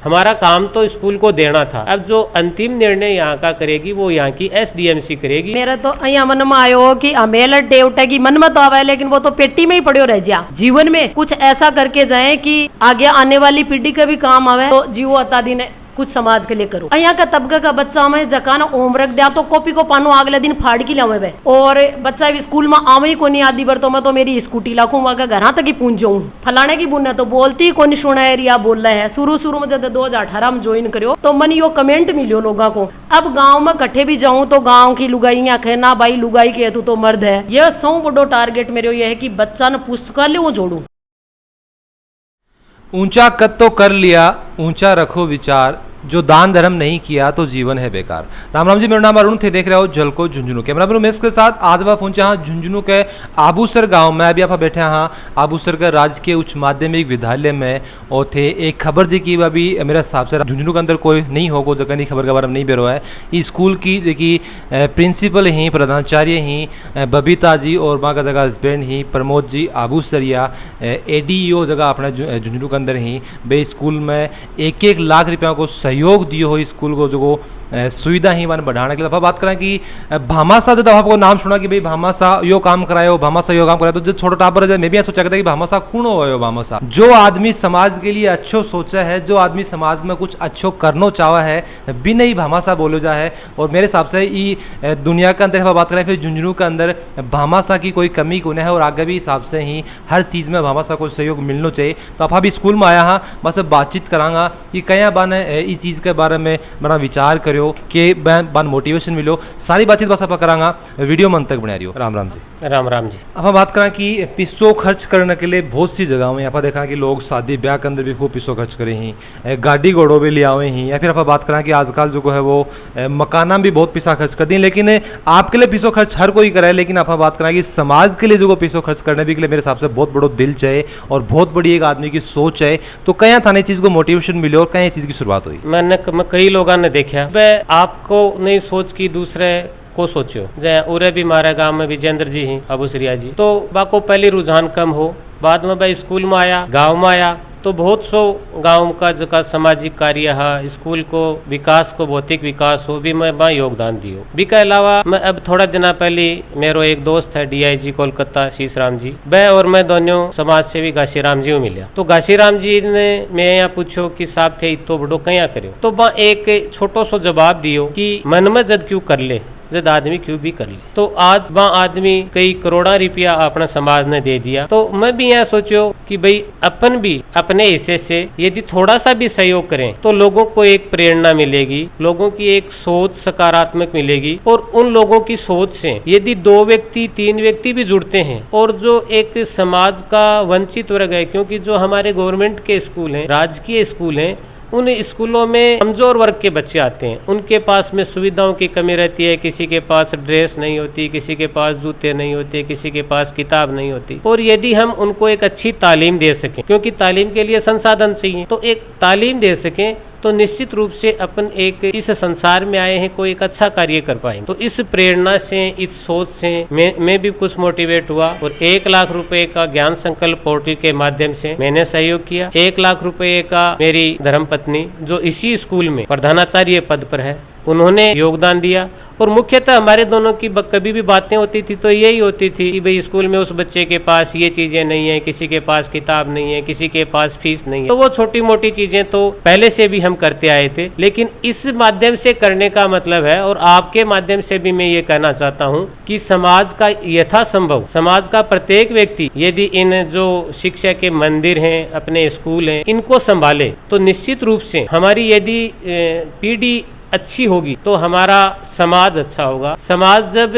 हमारा काम तो स्कूल को देना था। अब जो अंतिम निर्णय यहाँ का करेगी वो यहाँ की SDMC करेगी। मेरा तो यहाँ मन में आयो कि अमेल डे उठेगी, मन में तो आवे लेकिन वो तो पेटी में ही पड़ो रह जा। जीवन में कुछ ऐसा करके जाए कि आगे आने वाली पीढ़ी का भी काम आवे। तो जीवो अता दिन कुछ समाज के लिए करो। यहाँ का तबका का बच्चा में जकाना होमवर्क दिया तो कॉपी को पानो अगले दिन फाड़ की लावे बे, और बच्चा स्कूल में आवे ही कोनी आदि बर तो मैं तो मेरी स्कूटी लाखूं वहां घर तक ही पहुंच जाऊं। फलाने की बुन तो बोलती ही कोनी सुना है रिया बोल रहा है। शुरू में जब 2018 में ज्वाइन करो तो मन यो कमेंट मिलियो लोगों को। अब गाँव में कट्ठे भी जाऊं तो गाँव की लुगाइयां कहे ना भाई लुगाई के तू तो मर्द है। यह सौ बड़ो टारगेट मेरे ये है कि बच्चा न पुस्तकालय वो जोड़ू। ऊंचा कद तो कर लिया, ऊंचा रखो विचार, जो दान धर्म नहीं किया तो जीवन है बेकार। राम राम जी, मेरा नाम अरुण थे, देख रहे हो झलको झुंझुनू। कैमरा मैन उमेश के साथ आज वह पहुंचे हाँ झुंझुनू के आबूसर गांव में। अभी आप बैठे हाँ आबूसर के राजकीय उच्च माध्यमिक विद्यालय में और थे एक खबर जी की अभी मेरे हिसाब से झुंझुनू के अंदर कोई नहीं होगा जगह नहीं खबर के बारे में नहीं बेरो है। इस स्कूल की देखिए प्रिंसिपल ही प्रधानाचार्य ही बबीता जी और माँ का जगह हस्बैंड ही प्रमोद जी आबूसरिया ADO जगह अपने झुंझुनू के अंदर ही बे स्कूल में 1-1 लाख रुपया को सहयोग दियो हो स्कूल को जो सुविधा ही वन बढ़ाने के लिए। बात करें कि भामाशाह जब आपको नाम सुना कि भाई भामाशाह यो काम करायो, भामाशाह यो काम करायो, तो जो छोटा टापर है मैं भी सोचा करता कि भामाशाह कौन हो भामाशाह। जो आदमी समाज के लिए अच्छो सोचा है, जो आदमी समाज में कुछ अच्छो करना चाहा है बिना ही भामाशाह बोलो जा है। और मेरे हिसाब से ये दुनिया के अंदर बात करें फिर झुंझुनू के अंदर भामाशाह की कोई कमी को नहीं है और आगे भी हिसाब से ही हर चीज़ में भामाशाह को सहयोग मिलना चाहिए। तो आप अभी स्कूल में आया हाँ बस बातचीत करांगा कि कया बान इस चीज़ के बारे में बड़ा विचार करो कि बान मोटिवेशन मिलो। सारी बातचीत बस आप करांगा, वीडियो मन तक बना रही हो। राम राम जी। राम राम जी। अब हम बात करें कि पैसों खर्च करने के लिए बहुत सी जगहों में यहाँ पर देखा कि लोग शादी ब्याह के अंदर भी खूब पैसों खर्च करे ही, गाड़ी घोड़ों भी ले आवे ही, या फिर आप बात करें कि आजकल जो है वो मकाना भी बहुत पैसा खर्च कर दी। लेकिन आपके लिए पैसों खर्च हर कोई करे, लेकिन आप बात करें कि समाज के लिए जो पैसों खर्च करने भी के लिए मेरे हिसाब से बहुत बड़ो दिल चाहिए और बहुत बड़ी एक आदमी की सोच है। तो कया थाने चीज़ को मोटिवेशन मिले और कया चीज़ की शुरुआत हुई? मैं कई लोगों ने देखा आपको नहीं सोच की दूसरे को सोचो। जय उरे भी हमारे गांव में विजेंद्र जी ही आबूसरिया जी, तो बाको पहले रुझान कम हो, बाद में भाई स्कूल में आया, गांव में आया तो बहुत सो गांव का जो का सामाजिक कार्य है, स्कूल को विकास को भौतिक विकास हो भी मैं वहाँ योगदान दियो। भी के अलावा मैं अब थोड़ा दिन पहले मेरो एक दोस्त है DIG कोलकाता शीशराम जी, वह और मैं दोनों समाज सेवी घासीराम जी मिला। तो घासीराम जी ने मैं यहाँ पूछो कि साहब थे इतो बड़ो कया करो, तो वहाँ एक छोटो सो जवाब दियो कि मन में जद क्यों कर ले जब आदमी क्यों भी कर ले। तो आज वहाँ आदमी कई करोड़ा रुपया अपना समाज ने दे दिया। तो मैं भी यहाँ सोचो कि भाई अपन भी अपने हिस्से से यदि थोड़ा सा भी सहयोग करें तो लोगों को एक प्रेरणा मिलेगी, लोगों की एक सोच सकारात्मक मिलेगी। और उन लोगों की सोच से यदि 2 व्यक्ति 3 व्यक्ति भी जुड़ते हैं और जो एक समाज का वंचित वर्ग है, क्योंकि जो हमारे गवर्नमेंट के स्कूल हैं, राजकीय स्कूल हैं, उन स्कूलों में कमजोर वर्ग के बच्चे आते हैं, उनके पास में सुविधाओं की कमी रहती है। किसी के पास ड्रेस नहीं होती, किसी के पास जूते नहीं होते, किसी के पास किताब नहीं होती। और यदि हम उनको एक अच्छी तालीम दे सकें, क्योंकि तालीम के लिए संसाधन चाहिए, तो एक तालीम दे सकें तो निश्चित रूप से अपन एक इस संसार में आए हैं कोई एक अच्छा कार्य कर पाएंगे। तो इस प्रेरणा से, इस सोच से मैं भी कुछ मोटिवेट हुआ और 1 लाख रुपए का ज्ञान संकल्प पोर्टल के माध्यम से मैंने सहयोग किया। 1 लाख रुपए का मेरी धर्मपत्नी जो इसी स्कूल में प्रधानाचार्य पद पर है उन्होंने योगदान दिया। और मुख्यतः हमारे दोनों की कभी भी बातें होती थी तो यही होती थी कि भाई स्कूल में उस बच्चे के पास ये चीजें नहीं है, किसी के पास किताब नहीं है, किसी के पास फीस नहीं है। तो वो छोटी मोटी चीजें तो पहले से भी हम करते आए थे, लेकिन इस माध्यम से करने का मतलब है, और आपके माध्यम से भी मैं ये कहना चाहता हूँ कि समाज का यथासंभव, समाज का प्रत्येक व्यक्ति यदि इन जो शिक्षा के मंदिर हैं, अपने स्कूल हैं, इनको संभाले तो निश्चित रूप से हमारी यदि पीढ़ी अच्छी होगी तो हमारा समाज अच्छा होगा। समाज जब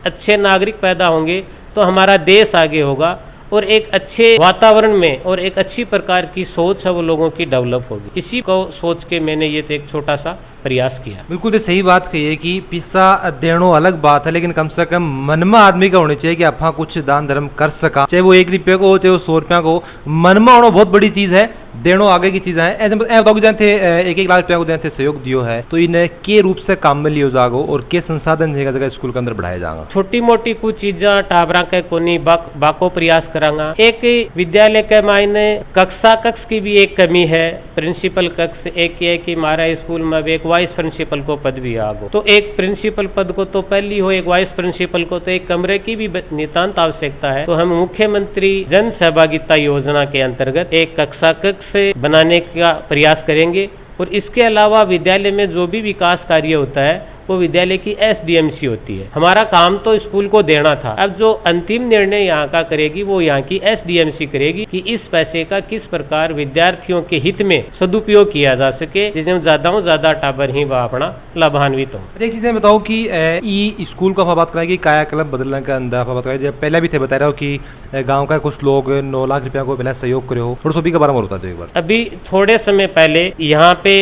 अच्छे नागरिक पैदा होंगे तो हमारा देश आगे होगा और एक अच्छे वातावरण में और एक अच्छी प्रकार की सोच है वो लोगों की डेवलप होगी। इसी को सोच के मैंने ये एक छोटा सा प्रयास किया। बिल्कुल सही बात कही है कि पैसा देनो अलग बात है, लेकिन कम से कम मन में आदमी का होना चाहिए कि अपना कुछ दान धर्म कर सका, चाहे वो 1 रुपये को हो चाहे वो 100 रुपया को, मन में होना बहुत बड़ी चीज है। देनो आगे की चीज़ें हैं ऐसे बताओ कि जानते 1-1 लाख रुपया को जानते सहयोग दियो है तो इन्हें के रूप से काम में लियो जागो और के संसाधन जगह जगह स्कूल के अंदर बढ़ाया जाएगा। छोटी मोटी कुछ चीजा टाबरा के कोनी बाको प्रयास करांगा। एक विद्यालय के मायने कक्षा कक्ष की भी एक कमी है। प्रिंसिपल कक्ष एक है कि हमारा स्कूल में एक वाइस प्रिंसिपल को पद भी आगो तो एक प्रिंसिपल पद को तो पहली हो, एक वाइस प्रिंसिपल को तो एक कमरे की भी नितांत आवश्यकता है। तो हम मुख्यमंत्री जन सहभागिता योजना के अंतर्गत एक कक्षा कक्ष बनाने का प्रयास करेंगे और इसके अलावा विद्यालय में जो भी विकास कार्य होता है वो विद्यालय की SDMC होती है। हमारा काम तो स्कूल को देना था, अब जो अंतिम निर्णय यहाँ का करेगी वो यहाँ की SDMC करेगी कि इस पैसे का किस प्रकार विद्यार्थियों के हित में सदुपयोग किया जा सके जिसमें ज्यादा टाबर ही वह अपना लाभान्वित हो। एक चीज़ बताओ कि ई स्कूल को आप बात कराएगी कायाकल्प बदलने का अंदर आप बात कराएगी जब पहले भी थे बता रहे हो कि गाँव का कुछ लोग 9 लाख रुपया को पहले सहयोग करे हो थोड़ा सभी के बारे में बता दो एक बार। अभी थोड़े समय पहले यहाँ पे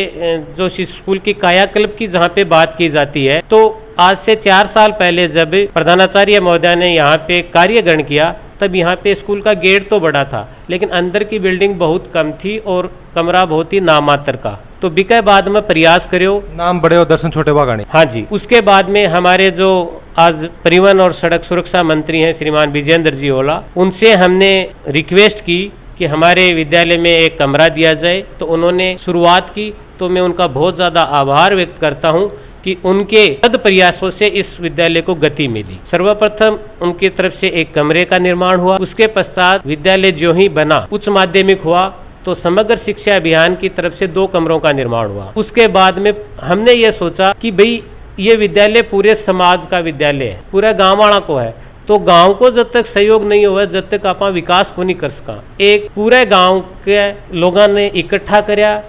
जो स्कूल की कायाकल्प की जहाँ पे बात की जाती है तो आज से 4 साल पहले जब प्रधानाचार्य महोदय ने यहाँ पे कार्य ग्रहण किया तब यहाँ पे स्कूल का गेट तो बड़ा था लेकिन अंदर की बिल्डिंग बहुत कम थी और कमरा बहुत ही नामात्र का। तो बिके बाद में प्रयास करो नाम बड़े और दर्शन छोटे बागाने। हाँ जी, उसके बाद में हमारे जो आज परिवहन और सड़क सुरक्षा मंत्री हैं श्रीमान विजेंद्र जी ओला, उनसे हमने रिक्वेस्ट की कि हमारे विद्यालय में एक कमरा दिया जाए तो उन्होंने शुरुआत की। तो मैं उनका बहुत ज़्यादा आभार व्यक्त करता हूँ कि उनके सद प्रयासों से इस विद्यालय को गति मिली। सर्वप्रथम उनकी तरफ से एक कमरे का निर्माण हुआ, उसके पश्चात विद्यालय जो ही बना उच्च माध्यमिक हुआ तो समग्र शिक्षा अभियान की तरफ से 2 कमरों का निर्माण हुआ। उसके बाद में हमने ये सोचा कि भाई ये विद्यालय पूरे समाज का विद्यालय है, पूरा गाँव वाला को है तो गांव को जब तक सहयोग नहीं हुआ जब तक आप विकास को नहीं कर सका। एक पूरे गांव के लोगों ने इकट्ठा करया,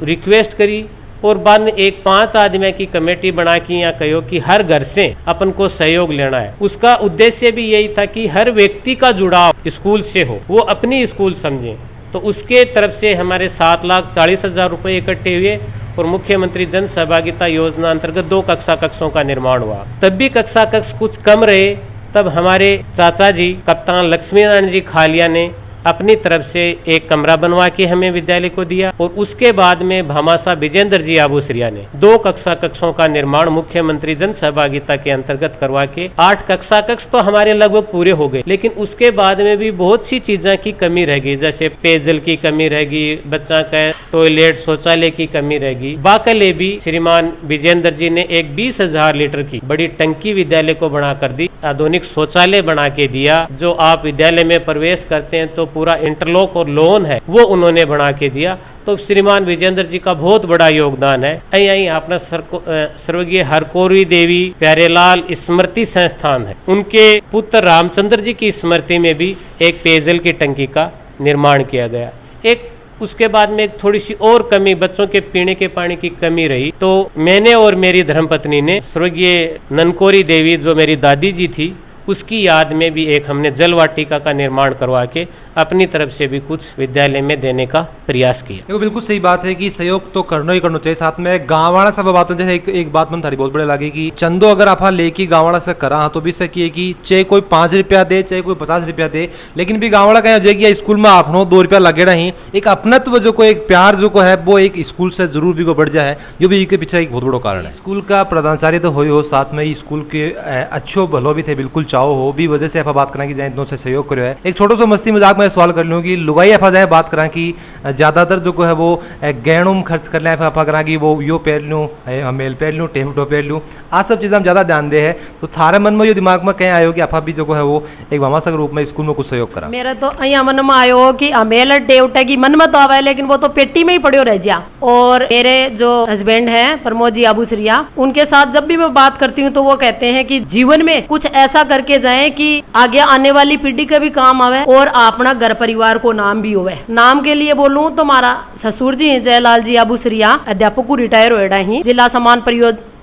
रिक्वेस्ट करी और बाद में एक 5 आदमी की कमेटी बना के यहाँ कहो कि हर घर से अपन को सहयोग लेना है। उसका उद्देश्य भी यही था कि हर व्यक्ति का जुड़ाव स्कूल से हो, वो अपनी स्कूल समझे। तो उसके तरफ से हमारे 7,40,000 रुपये इकट्ठे हुए और मुख्यमंत्री जन सहभागिता योजना अंतर्गत 2 कक्षा कक्षों का निर्माण हुआ। तब भी कक्षा कक्ष कुछ कम रहे, तब हमारे चाचा जी कप्तान लक्ष्मी नारायण जी खालिया ने अपनी तरफ से एक कमरा बनवा के हमें विद्यालय को दिया और उसके बाद में भामाशाह विजेंद्र जी आबूसरिया ने 2 कक्षा कक्षों का निर्माण मुख्यमंत्री जन सहभागिता के अंतर्गत करवा के 8 कक्षा कक्ष तो हमारे लगभग पूरे हो गए। लेकिन उसके बाद में भी बहुत सी चीजों की कमी रह गई, जैसे पेयजल की कमी रह गई, बच्चा का टॉयलेट शौचालय की कमी रह गई। बाकले भी श्रीमान विजेंद्र जी ने एक 20,000 लीटर की बड़ी टंकी विद्यालय को बना कर दी, आधुनिक शौचालय बना के दिया। जो आप विद्यालय में प्रवेश करते हैं तो पूरा इंटरलॉक और लोन है वो उन्होंने बना के दिया। तो श्रीमान विजेंद्र जी का बहुत बड़ा योगदान है। यही अपना स्वर्गीय हरकौरी देवी प्यारेलाल स्मृति संस्थान है, उनके पुत्र रामचंद्र जी की स्मृति में भी एक पेयजल की टंकी का निर्माण किया गया। एक उसके बाद में एक थोड़ी सी और कमी, बच्चों के पीने के पानी की कमी रही तो मैंने और मेरी धर्मपत्नी ने स्वर्गीय ननकोरी देवी जो मेरी दादी जी थी उसकी याद में भी एक हमने जल वाटिका का निर्माण करवा के अपनी तरफ से भी कुछ विद्यालय में देने का प्रयास किया। देखो बिल्कुल सही बात है कि सहयोग तो करना ही करना चाहिए। साथ में गाँव वाला सब बात जैसे एक बात मन थारी बहुत बड़े लगे कि चंदो अगर आप लेके गाँव वाला से करा तो भी सकी कि चाहे कोई 5 रुपया दे चाहे कोई 50 रुपया दे, लेकिन भी गाँव वाला कहीं जाएगी स्कूल में आपनो 2 रुपया लगे रही। एक अपनत्व जो को एक प्यार जो को है वो एक स्कूल से जरूर भी को बढ़ जाए, जो भी इसके पीछे एक बहुत बड़ा कारण है। स्कूल का प्रधानाचार्य तो हो साथ में स्कूल के अच्छो भलो भी थे, बिल्कुल चाहो हो भी वजह से आप बात करें कि जाए दोनों से सहयोग करो है। एक छोटा सा मस्ती मजाक में सवाल कर लूँ कि लुगाई आप जाए बात करा कि ज्यादातर जो है वो गहणों खर्च कर लें, आप करा कि वो यो पहन लूँ मेल पहन लूँ टेफटो पहन लूँ, आ सब चीज़ें हम ज़्यादा ध्यान दे है। तो थारे मन में जो दिमाग में कहीं आयो कि आप भी जो है वो एक भामाशाह के रूप में स्कूल में कुछ सहयोग करा? मेरा तो यहाँ मन में आयो कि अमेल डेवटा की मन में तो आवा है लेकिन वो तो पेटी में ही पड़ो रह जा। और मेरे जो हस्बैंड हैं प्रमोद जी आबूसरिया, उनके साथ जब भी मैं बात करती हूँ तो वो कहते हैं कि जीवन में कुछ ऐसा करके जाए कि आगे आने वाली पीढ़ी का भी काम आवे और अपना घर परिवार को नाम भी होवे। नाम के लिए बोलूं तो हमारा ससुर जी जयलाल जी आबूसरिया अध्यापक को रिटायर हो ही जिला समान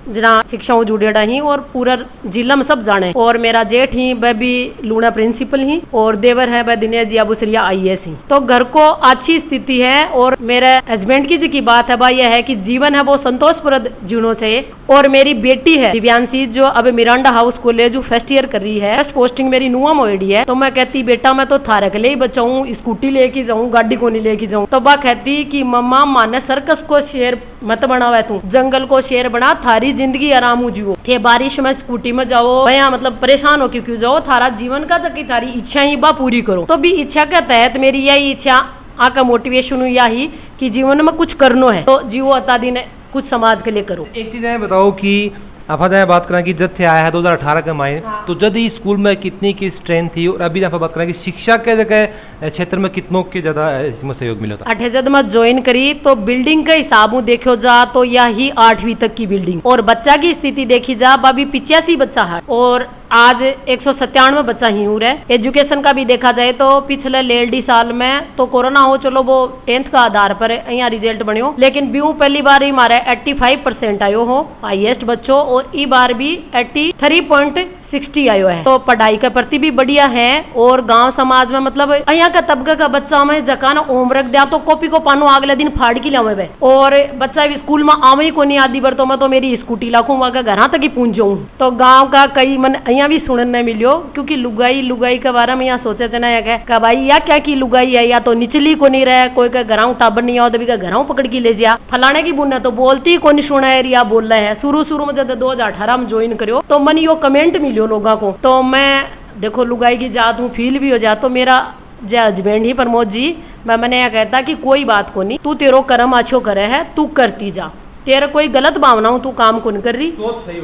जना शिक्षाओं जुड़ेड़ा ही और पूरा जिला में सब जाने। और मेरा जेठ ही वह भी लूणा प्रिंसिपल ही और देवर है वह दिनेश जी अबूसरिया IAS ही। तो घर को अच्छी स्थिति है। और मेरे हस्बैंड की जी बात है भाई यह है कि जीवन है वो संतोषप्रद जीना चाहिए। और मेरी बेटी है दिव्यांशी जो अब Miranda house college first year कर रही है, फर्स्ट पोस्टिंग मेरी नुआ मोड़ी है। तो मैं कहती बेटा मैं तो थारे के लिए ही बचाऊं, स्कूटी लेके जाऊं, गाड़ी को नहीं लेके जाऊं। तो वह कहती कि मम्मा माने सर्कस को शेर मत बनावा तू, जंगल को शेर बना, थारी जिंदगी आराम हो जीवो। थे बारिश में स्कूटी में जाओ भैया मतलब परेशान हो क्यों जाओ, थारा जीवन का जबकि थारी इच्छा ही बा पूरी करो। तो भी इच्छा के तहत मेरी यही इच्छा आका मोटिवेशन हुई यही कि जीवन में कुछ करना है तो जीवो अता दिन कुछ समाज के लिए करो। एक चीज़ है बताओ कि आप बात करें कि जब थे आया है 2018 के महीने तो जब ही स्कूल में कितनी की स्ट्रेंथ थी और अभी आप बात करें कि शिक्षा के जगह क्षेत्र में कितनों के ज़्यादा इसमें सहयोग मिला था? 8 जब मैं ज्वाइन करी तो बिल्डिंग के हिसाब देखो जा तो यही 8वीं तक की बिल्डिंग और बच्चा की स्थिति देखी जा अभी 85 बच्चा है और आज 197 बच्चा ही हो रहा। एजुकेशन का भी देखा जाए तो पिछले लेडी साल में तो कोरोना हो चलो वो 10th का आधार पर यहाँ रिजल्ट बनो, लेकिन ब्यू पहली बार ही हमारा 85% आयो हो हाईएस्ट बच्चों और ई बार भी 83.60 आयो है। तो पढ़ाई के प्रति भी बढ़िया है और गांव समाज में मतलब यहाँ का तबका का बच्चा में जका ना होमवर्क दिया तो कॉपी को पानो अगले दिन फाड़ के लावे और बच्चा भी स्कूल में आवे को नहीं आदि बार तो मैं तो मेरी स्कूटी लाखू वहां का घर तक ही पहुंच जाऊँ। तो गाँव का कई मन भी सुनने मिलियो क्योंकि लुगाई के बारे में यहाँ सोचा जना है भाई या क्या की लुगाई है या तो निचली को नहीं रहे, कोई का घराऊ टाबर नहीं आओ तभी का घराऊ पकड़ के ले जा फलाने की बुना तो बोलती को नहीं सुना है या बोल रहा है। शुरू में जब 2018 में ज्वाइन करो तो मन यो कमेंट मिलियो लोगों को तो मैं देखो लुगाई की जात हूँ फील भी हो जा। तो मेरा जय हस्बैंड ही प्रमोद जी मैंने यह कहता कि कोई बात को नहीं, तू तेरो कर्म अच्छो करे है तू करती जा, तेरा कोई गलत भावना हो तू काम कौन कर रही,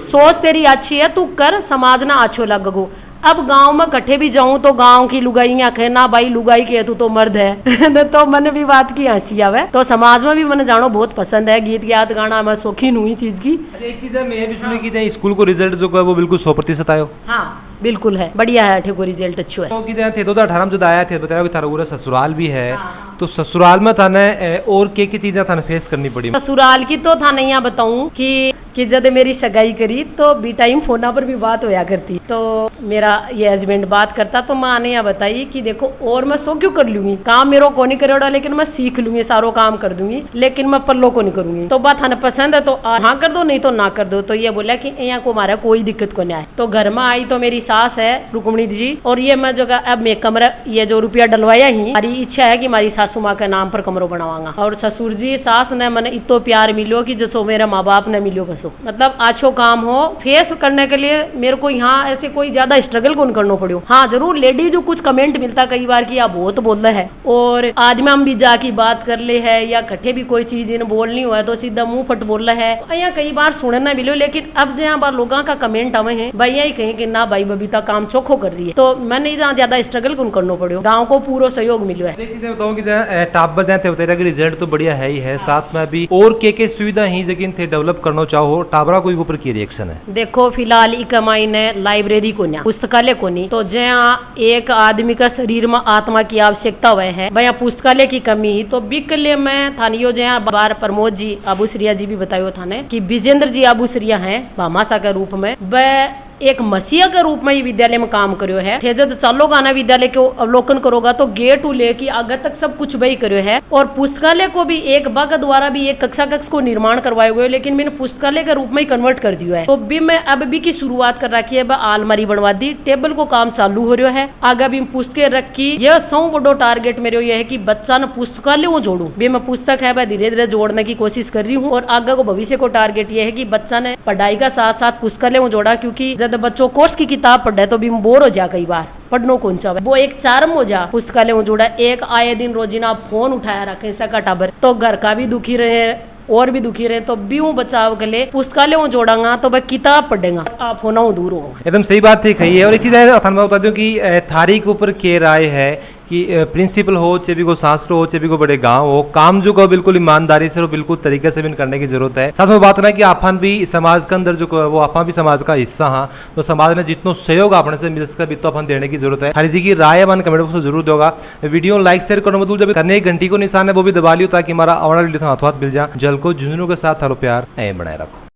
सोच तेरी अच्छी है तू कर, समाज ना अच्छो लगो। अब गांव में कट्ठे भी जाऊं तो गांव की लुगाइयां कहे ना भाई लुगाई के तू तो मर्द है तो मन भी बात की हंसी आवे। तो समाज में भी मैंने जानो बहुत पसंद है, गीत याद गाना मैं शौकीन हुई चीज की। एक चीज है मैं भी सुनी कि स्कूल को रिजल्ट जो है वो बिल्कुल 100% आयो। हाँ बिल्कुल है, बढ़िया है, ठेको रिजल्ट अच्छो है। तो कि थे 2018 में जब आया थे बताया कि थारा पूरा ससुराल भी है। हाँ। तो ससुराल में थाने और के चीजें थाने फेस करनी पड़ी? ससुराल की तो थाने यहाँ बताऊं कि जब मेरी सगाई करी तो बी टाइम फोना पर भी बात होया करती तो मेरा ये हस्बैंड बात करता तो मैं आने यहाँ बताई कि देखो और मैं सो क्यों कर लूंगी, काम मेरे को नहीं करेगा लेकिन मैं सीख लूंगी, सारो काम कर दूंगी लेकिन मैं पल्लो को नहीं करूंगी। तो बात थाने पसंद है तो हाँ कर दो नहीं तो ना कर दो। तो ये बोला कि यहाँ को हमारा कोई दिक्कत को नहीं आए। तो घर में आई तो मेरी सास है रुक्मणी जी और ये मैं जगह अब मैं कमरा ये जो रुपया डलवाया ही हमारी इच्छा है कि हमारी सासू माँ के नाम पर कमरो बनावांगा और ससुर जी सास ने मैंने इतो प्यार मिलो कि जैसो मेरे माँ बाप ने मिलो बसो मतलब अच्छो काम हो फेस करने के लिए मेरे को यहाँ ऐसे कोई ज्यादा स्ट्रगल कौन करना पड़ो। हाँ जरूर लेडीज जो कुछ कमेंट मिलता कई बार की आप बहुत बोल रहे है और आज में हम भी जाके बात कर ले है या कट्ठे भी कोई चीज इन बोलनी हुआ तो सीधा मुंह फट बोल रहा है यहाँ कई बार सुनना मिलो। लेकिन अब जहाँ बार लोगों का कमेंट आवे हैं भाई यही कहें कि ना भाई बबीता काम चोखो कर रही है तो मैंने जहाँ ज्यादा स्ट्रगल कौन करना पड़ो, गाँव को पूरा सहयोग मिलो है। एक चीज बताऊँ कि टाबर जाते होते रिजल्ट तो बढ़िया है ही है साथ में अभी और के सुविधा ही जगह थे डेवलप करना चाहो टाबरा कोई ऊपर की रिएक्शन है? देखो फिलहाल ई कमाई ने लाइब्रेरी को नहीं पुस्तकालय को नहीं तो जहाँ एक आदमी का शरीर में आत्मा की आवश्यकता हुआ है भैया पुस्तकालय की कमी ही तो बिकले में थानियो जहाँ बार प्रमोद जी अबूसरिया जी भी बतायो थाने कि विजेंद्र जी अबूसरिया है भामाशा के रूप में वह एक मसीहा के रूप में ही विद्यालय में काम करो है। जब चलोगा ना विद्यालय को अवलोकन करोगा तो गेट टू लेके आगे तक सब कुछ वही करो है और पुस्तकालय को भी एक बाग द्वारा भी एक कक्ष को निर्माण करवाए हुए लेकिन मैंने पुस्तकालय के रूप में ही कन्वर्ट कर दिया है। तो भी मैं अब भी की शुरुआत कर रखी है, आलमारी बनवा दी, टेबल को काम चालू हो रहा है, आगे भी पुस्तकें रखी। यह 100 बड़ो टारगेट मेरे यह है कि बच्चा न पुस्तकालय वो जोड़ू भी मैं पुस्तक है धीरे धीरे जोड़ने की कोशिश कर रही हूँ और आगे को भविष्य को टारगेट यह है कि बच्चा ने पढ़ाई का साथ साथ पुस्तकालय वो जोड़ा क्योंकि जब बच्चों कोर्स की किताब पढ़ रहे तो भी बोर हो जा कई बार पढ़नो कौन सा वो एक चार्म हो जा पुस्तकालय में जुड़ा एक आए दिन रोजीना फोन उठाया रखे सका टाबर तो घर का भी दुखी रहे और भी दुखी रहे तो बीऊ बचाव के लिए पुस्तकालय में जोड़ांगा तो वह किताब पढ़ेगा आप होना दूर हो। एकदम सही बात थी कही है। और एक चीज बता दूं कि थारी के ऊपर के राय है कि प्रिंसिपल हो चाहे को शास्त्र हो चाहे को बड़े गांव हो काम जो को बिल्कुल ईमानदारी से और बिल्कुल तरीके से भी करने की जरूरत है। साथ में बात करना कि आपन भी समाज के अंदर जो वो आपा भी समाज का हिस्सा हाँ तो समाज ने जितना सहयोग अपने से मिल सका तो अपन देने की जरूरत है। हरी जी की राय अपन कमेंट बॉक्स में जरूर दोगा। वीडियो लाइक शेयर करना मतलब जब करने घंटी को निशान है वो भी दबा लियो ताकि हमारा आने वाला वीडियो हाथों हाथ मिल जाए। जल को झुंझुनों के साथ हरो प्यार बनाए रखो।